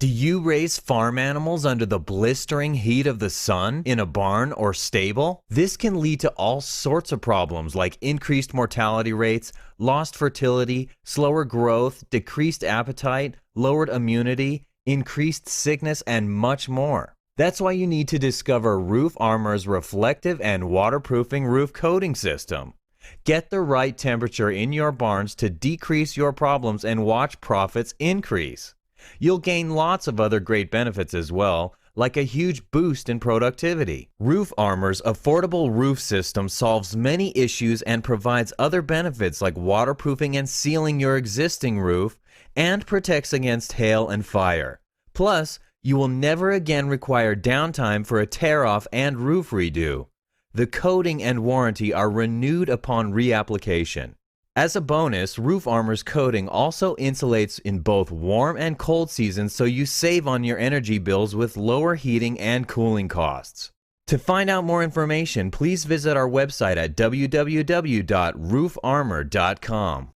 Do you raise farm animals under the blistering heat of the sun in a barn or stable? This can lead to all sorts of problems like increased mortality rates, lost fertility, slower growth, decreased appetite, lowered immunity, increased sickness, and much more. That's why you need to discover Roof Armor's reflective and waterproofing roof coating system. Get the right temperature in your barns to decrease your problems and watch profits increase. You'll gain lots of other great benefits as well, like a huge boost in productivity. Roof Armor's affordable roof system solves many issues and provides other benefits like waterproofing and sealing your existing roof, and protects against hail and fire. Plus, you will never again require downtime for a tear-off and roof redo. The coating and warranty are renewed upon reapplication. As a bonus, Roof Armor's coating also insulates in both warm and cold seasons, so you save on your energy bills with lower heating and cooling costs. To find out more information, please visit our website at www.roofarmor.com.